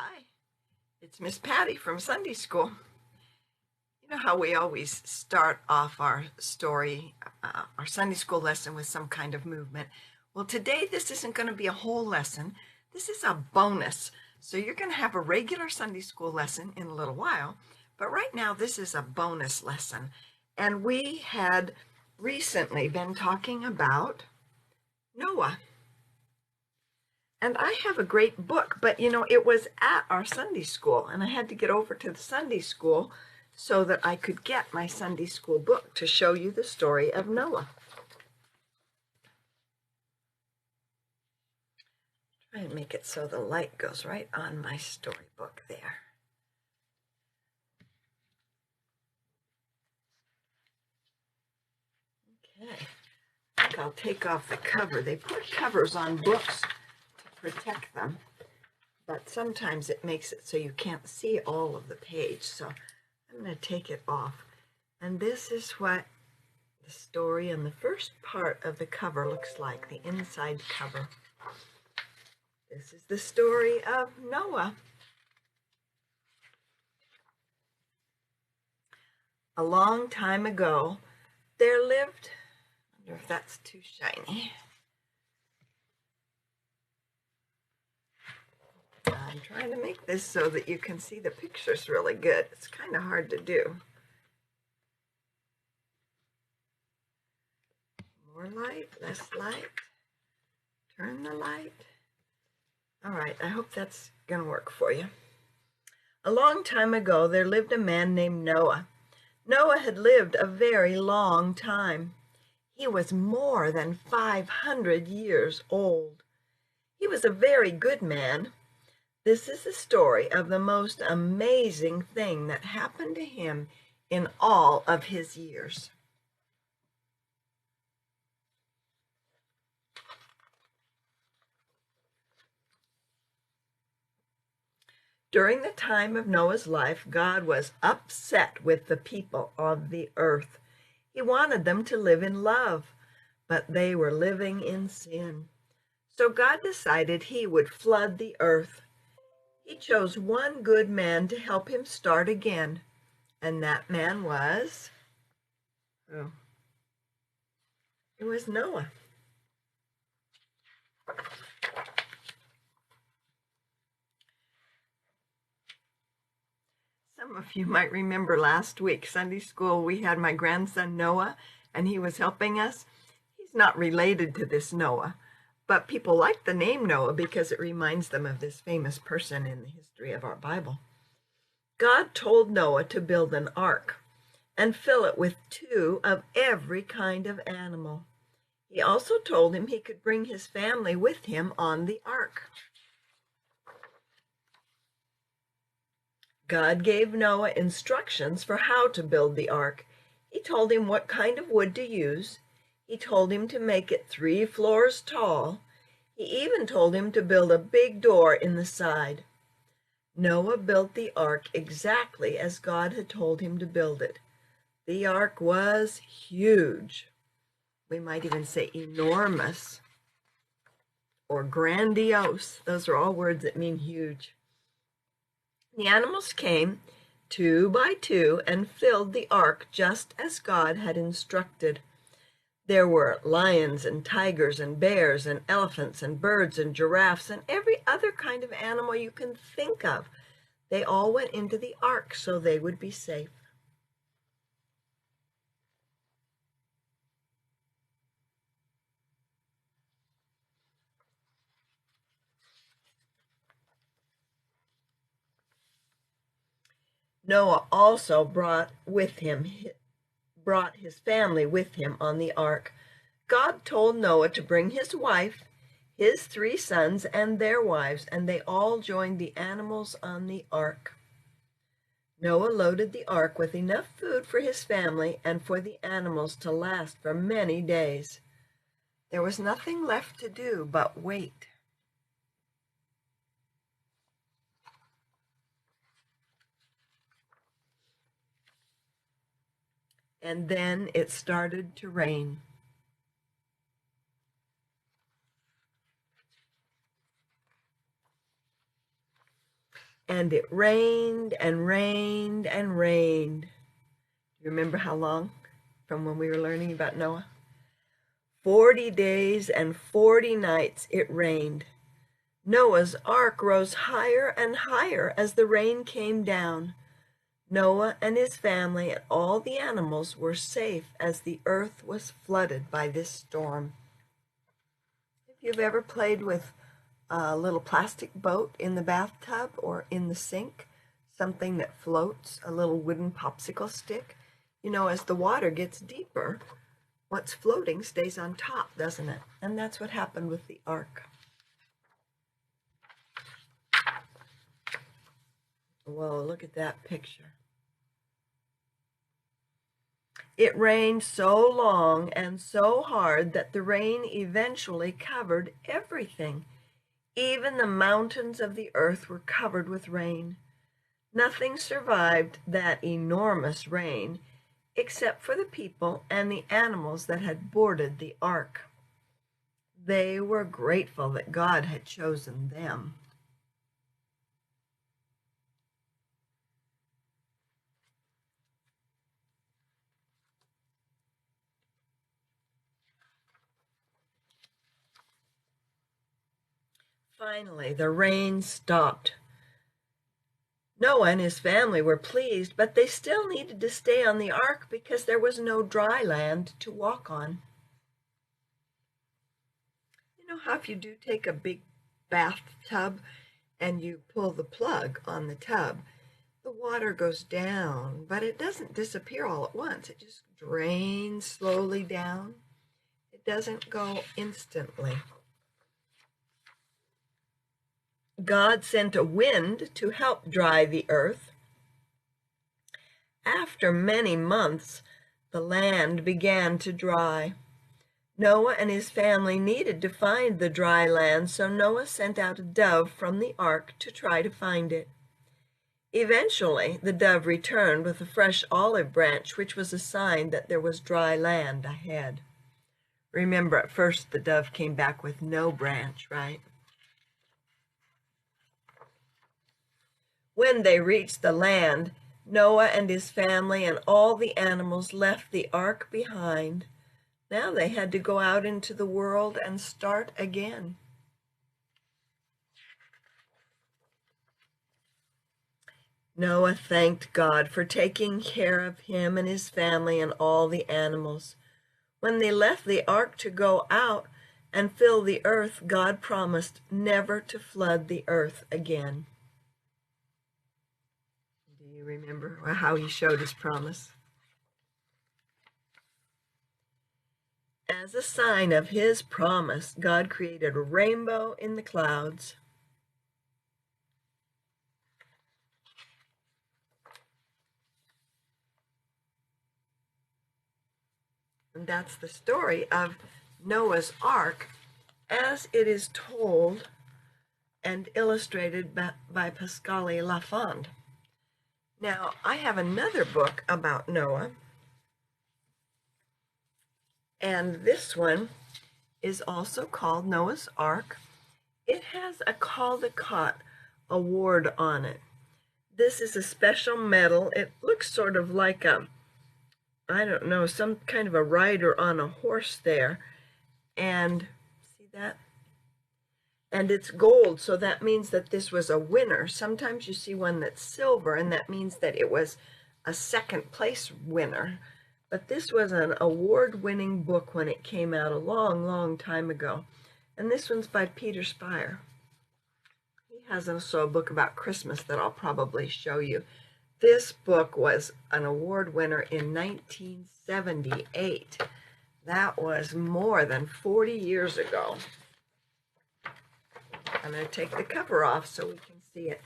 Hi, it's Miss Patty from Sunday School. You know how we always start off our story, our Sunday School lesson with some kind of movement? Well, today this isn't going to be a whole lesson. This is a bonus. So you're going to have a regular Sunday School lesson in a little while, but right now this is a bonus lesson. And we had recently been talking about Noah. And I have a great book, but it was at our Sunday school, and I had to get over to the Sunday school so that I could get my Sunday school book to show you the story of Noah. Try and make it so the light goes right on my storybook there. Okay, I think I'll take off the cover. They put covers on books to protect them, but sometimes it makes it so you can't see all of the page. So I'm going to take it off. And this is what the story and the first part of the cover looks like, the inside cover. This is the story of Noah. A long time ago, there lived, I wonder if that's too shiny. I'm trying to make this so that you can see the pictures really good. It's kind of hard to do. More light, less light. Turn the light. All right, I hope that's going to work for you. A long time ago, there lived a man named Noah. Noah had lived a very long time. He was more than 500 years old. He was a very good man. This is the story of the most amazing thing that happened to him in all of his years. During the time of Noah's life, God was upset with the people of the earth. He wanted them to live in love, but they were living in sin. So God decided he would flood the earth. He chose one good man to help him start again, and that man was, it was Noah. Some of you might remember last week, Sunday school, we had my grandson Noah, and he was helping us. He's not related to this Noah, but people like the name Noah because it reminds them of this famous person in the history of our Bible. God told Noah to build an ark and fill it with 2 of every kind of animal. He also told him he could bring his family with him on the ark. God gave Noah instructions for how to build the ark. He told him what kind of wood to use. He told him to make it 3 floors tall. He even told him to build a big door in the side. Noah built the ark exactly as God had told him to build it. The ark was huge. We might even say enormous or grandiose. Those are all words that mean huge. The animals came 2 by 2 and filled the ark just as God had instructed. There were lions and tigers and bears and elephants and birds and giraffes and every other kind of animal you can think of. They all went into the ark so they would be safe. Noah also brought his family with him on the ark. God told Noah to bring his wife, his 3 sons, and their wives, and they all joined the animals on the ark. Noah loaded the ark with enough food for his family and for the animals to last for many days. There was nothing left to do but wait. And then it started to rain. And it rained and rained and rained. You remember how long from when we were learning about Noah? 40 days and 40 nights it rained. Noah's ark rose higher and higher as the rain came down. Noah and his family and all the animals were safe as the earth was flooded by this storm. If you've ever played with a little plastic boat in the bathtub or in the sink, something that floats, a little wooden popsicle stick, you know, as the water gets deeper, what's floating stays on top, doesn't it? And that's what happened with the ark. Whoa, look at that picture. It rained so long and so hard that the rain eventually covered everything. Even the mountains of the earth were covered with rain. Nothing survived that enormous rain except for the people and the animals that had boarded the ark. They were grateful that God had chosen them. Finally, the rain stopped. Noah and his family were pleased, but they still needed to stay on the ark because there was no dry land to walk on. You know how if you do take a big bathtub and you pull the plug on the tub, the water goes down, but it doesn't disappear all at once. It just drains slowly down. It doesn't go instantly. God sent a wind to help dry the earth. After many months, the land began to dry. Noah and his family needed to find the dry land, so Noah sent out a dove from the ark to try to find it. Eventually, the dove returned with a fresh olive branch, which was a sign that there was dry land ahead. Remember, at first the dove came back with no branch, right? When they reached the land, Noah and his family and all the animals left the ark behind. Now they had to go out into the world and start again. Noah thanked God for taking care of him and his family and all the animals. When they left the ark to go out and fill the earth, God promised never to flood the earth again. Do you remember how he showed his promise? As a sign of his promise, God created a rainbow in the clouds. And that's the story of Noah's Ark as it is told and illustrated by Pascale Lafond. Now, I have another book about Noah, and this one is also called Noah's Ark. It has a Caldecott award on it. This is a special medal. It looks sort of like I don't know, some kind of a rider on a horse there. And see that? And it's gold, so that means that this was a winner. Sometimes you see one that's silver, and that means that it was a second place winner. But this was an award-winning book when it came out a long, long time ago. And this one's by Peter Spire. He has also a book about Christmas that I'll probably show you. This book was an award winner in 1978. That was more than 40 years ago. I'm going to take the cover off so we can see it.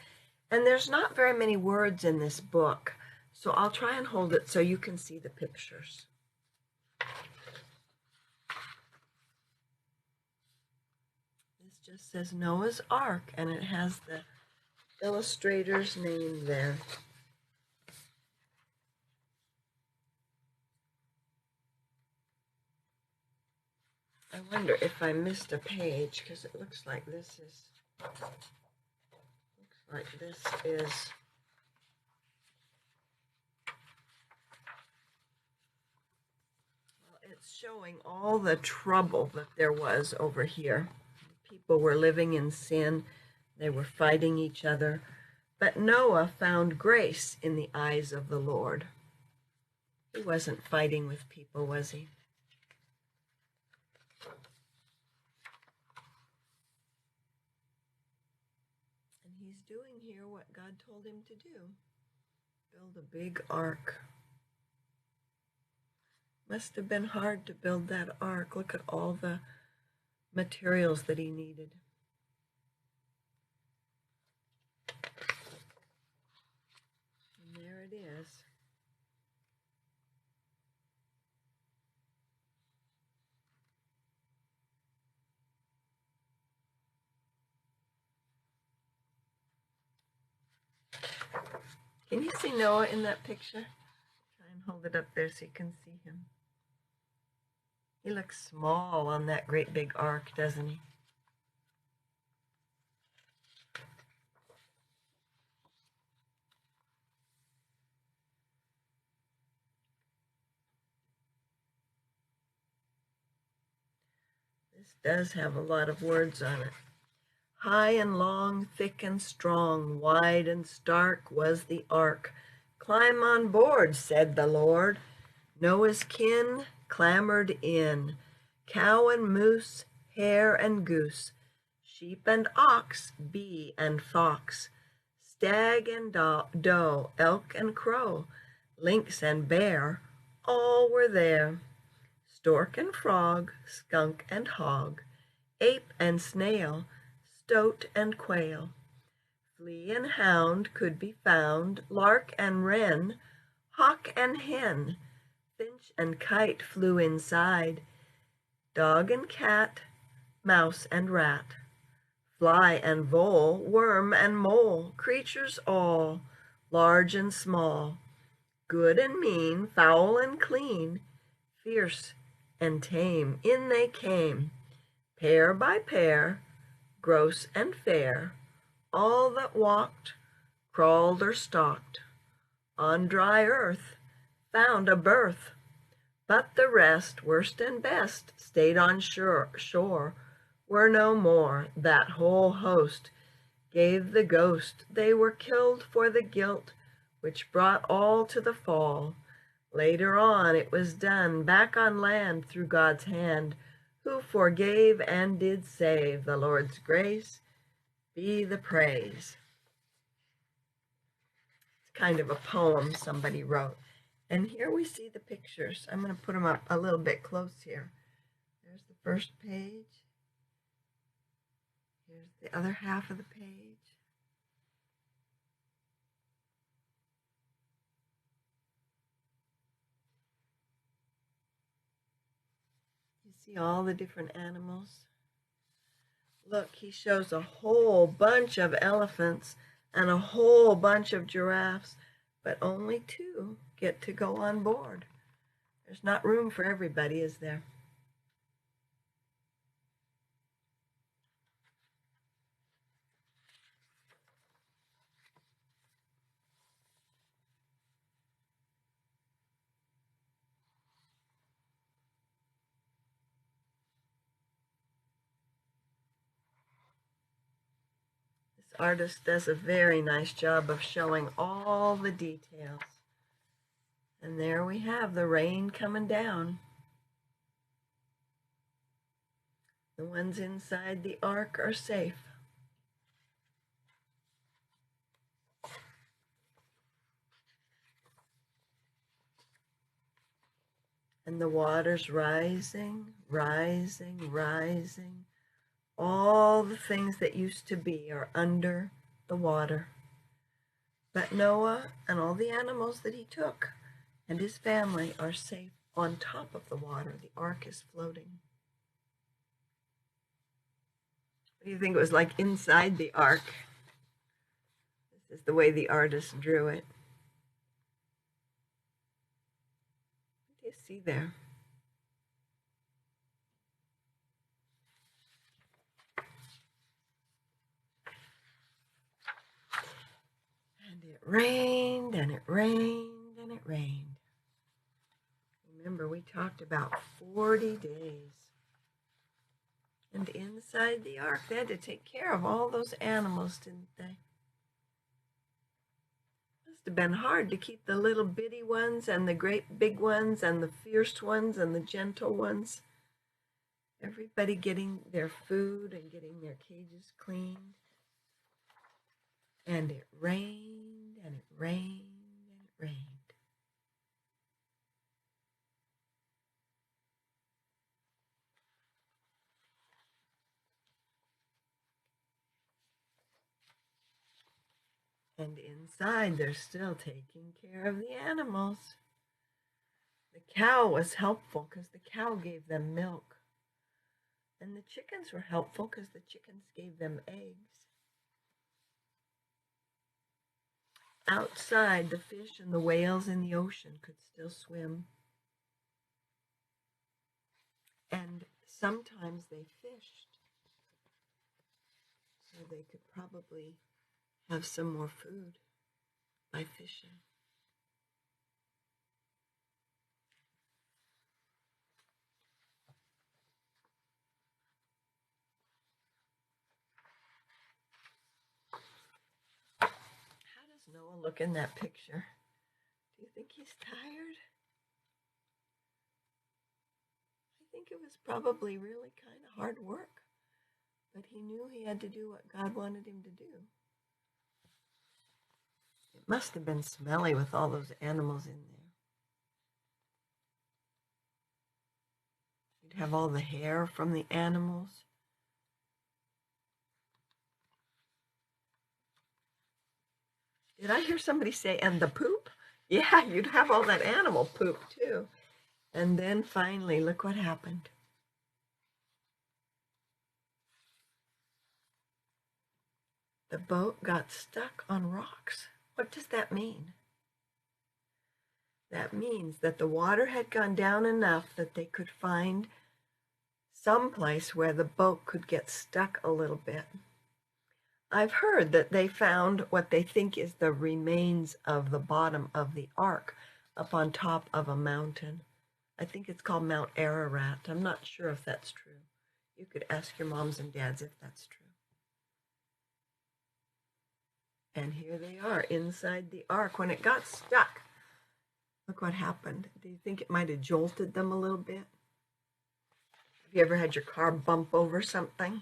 And there's not very many words in this book, so I'll try and hold it so you can see the pictures. This just says Noah's Ark, and it has the illustrator's name there. I wonder if I missed a page, because it looks like this is Like this is it's showing all the trouble that there was over here. People were living in sin. They were fighting each other. But Noah found grace in the eyes of the Lord. He wasn't fighting with people, was he? And he's doing here what God told him to do. Build a big ark. Must have been hard to build that ark. Look at all the materials that he needed. And there it is. Can you see Noah in that picture? Try and hold it up there so you can see him. He looks small on that great big ark, doesn't he? This does have a lot of words on it. High and long, thick and strong, wide and stark was the ark. Climb on board, said the Lord. Noah's kin clambered in, cow and moose, hare and goose, sheep and ox, bee and fox, stag and doe, elk and crow, lynx and bear, all were there. Stork and frog, skunk and hog, ape and snail, stoat and quail, flea and hound could be found, lark and wren, hawk and hen, finch and kite flew inside, dog and cat, mouse and rat, fly and vole, worm and mole, creatures all, large and small, good and mean, foul and clean, fierce and tame, in they came, pair by pair, gross and fair, all that walked, crawled or stalked, on dry earth, found a birth. But the rest, worst and best, stayed on shore, were no more. That whole host gave the ghost. They were killed for the guilt which brought all to the fall. Later on it was done, back on land through God's hand, who forgave and did save. The Lord's grace be the praise. It's kind of a poem somebody wrote. And here we see the pictures. I'm going to put them up a little bit close here. There's the first page. Here's the other half of the page. You see all the different animals. Look, he shows a whole bunch of elephants and a whole bunch of giraffes, but only 2 get to go on board. There's not room for everybody, is there? This artist does a very nice job of showing all the details. And there we have the rain coming down. The ones inside the ark are safe. And the water's rising, rising, rising. All the things that used to be are under the water. But Noah and all the animals that he took and his family are safe on top of the water. The ark is floating. What do you think it was like inside the ark? This is the way the artist drew it. What do you see there? it rained and it rained and it rained. Remember, we talked about 40 days. And inside the ark, they had to take care of all those animals, didn't they? Must have been hard to keep the little bitty ones and the great big ones and the fierce ones and the gentle ones. Everybody getting their food and getting their cages cleaned. And it rained and it rained and it rained. And inside, they're still taking care of the animals. The cow was helpful because the cow gave them milk. And the chickens were helpful because the chickens gave them eggs. Outside, the fish and the whales in the ocean could still swim. And sometimes they fished. So they could probably have some more food by fishing. How does Noah look in that picture? Do you think he's tired? I think it was probably really kind of hard work, but he knew he had to do what God wanted him to do. It must have been smelly with all those animals in there. You'd have all the hair from the animals. Did I hear somebody say, and the poop? Yeah, you'd have all that animal poop too. And then finally, look what happened. The boat got stuck on rocks. What does that mean? That means that the water had gone down enough that they could find some place where the boat could get stuck a little bit. I've heard that they found what they think is the remains of the bottom of the ark up on top of a mountain. I think it's called Mount Ararat. I'm not sure if that's true. You could ask your moms and dads if that's true. And here they are inside the ark. When it got stuck, look what happened. Do you think it might have jolted them a little bit? Have you ever had your car bump over something?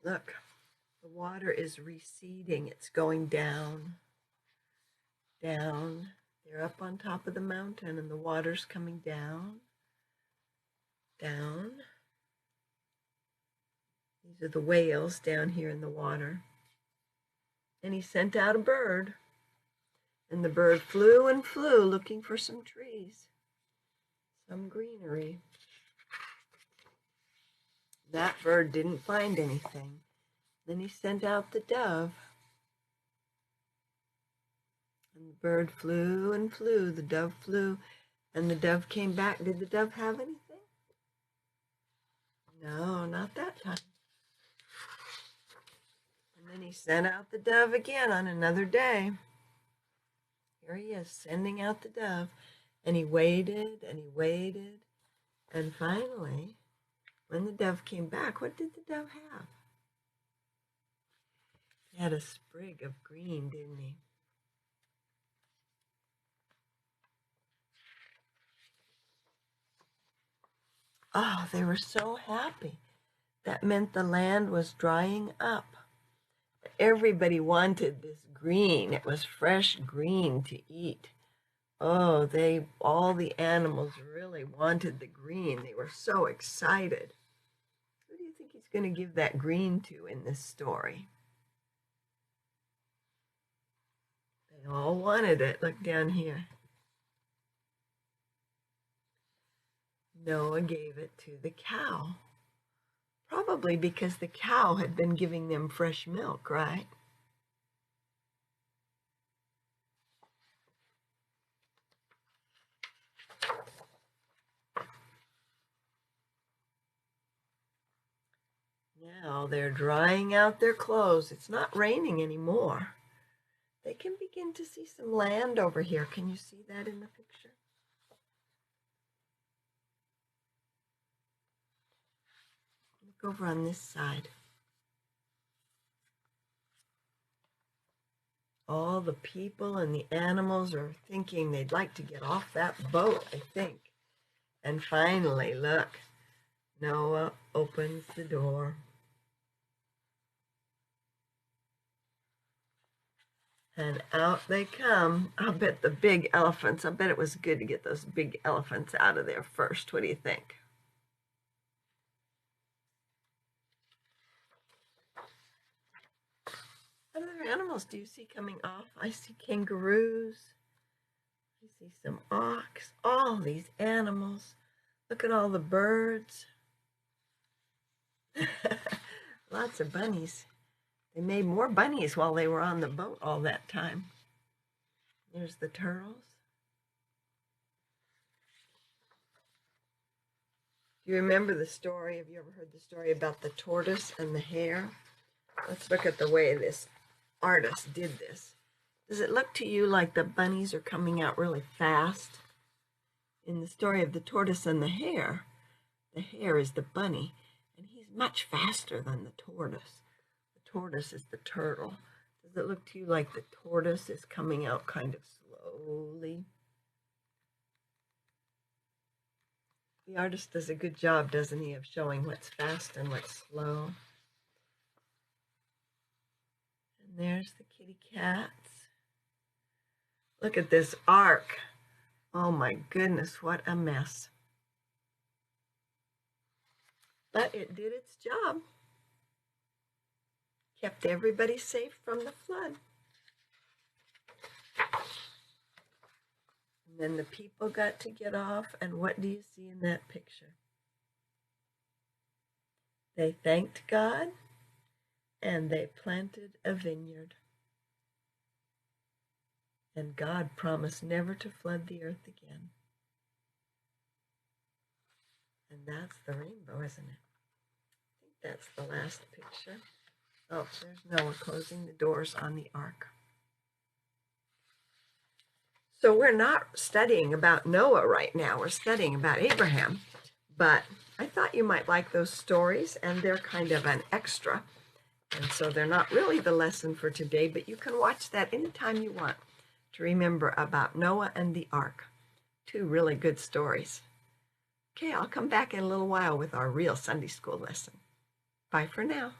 Look, the water is receding. It's going down, down. They're up on top of the mountain and the water's coming down, down. These are the whales down here in the water. And he sent out a bird. And the bird flew and flew looking for some trees, some greenery. That bird didn't find anything. Then he sent out the dove. And the bird flew and flew. The dove flew. And the dove came back. Did the dove have anything? No, not that time. And then he sent out the dove again on another day. Here he is, sending out the dove. And he waited and he waited. And finally, when the dove came back, what did the dove have? He had a sprig of green, didn't he? Oh, they were so happy. That meant the land was drying up. Everybody wanted this green. It was fresh green to eat. Oh, all the animals really wanted the green. They were so excited. Who do you think he's going to give that green to in this story? They all wanted it. Look down here. Noah gave it to the cow. Probably because the cow had been giving them fresh milk, right? Now they're drying out their clothes. It's not raining anymore. They can begin to see some land over here. Can you see that in the picture? Look over on this side. All the people and the animals are thinking they'd like to get off that boat, I think. And finally, look, Noah opens the door. And out they come. I'll bet the big elephants. I bet it was good to get those big elephants out of there first. What do you think? What other animals do you see coming off? I see kangaroos. I see some ox. All these animals. Look at all the birds. Lots of bunnies. They made more bunnies while they were on the boat all that time. There's the turtles. Do you remember the story? Have you ever heard the story about the tortoise and the hare? Let's look at the way this artist did this. Does it look to you like the bunnies are coming out really fast? In the story of the tortoise and the hare is the bunny, and he's much faster than the tortoise. Tortoise is the turtle. Does it look to you like the tortoise is coming out kind of slowly? The artist does a good job, doesn't he, of showing what's fast and what's slow. And there's the kitty cats. Look at this ark. Oh my goodness, what a mess. But it did its job. Kept everybody safe from the flood. And then the people got to get off, and what do you see in that picture? They thanked God, and they planted a vineyard. And God promised never to flood the earth again. And that's the rainbow, isn't it? I think that's the last picture. Oh, there's Noah closing the doors on the ark. So we're not studying about Noah right now. We're studying about Abraham. But I thought you might like those stories, and they're kind of an extra. And so they're not really the lesson for today, but you can watch that anytime you want to remember about Noah and the ark. Two really good stories. Okay, I'll come back in a little while with our real Sunday school lesson. Bye for now.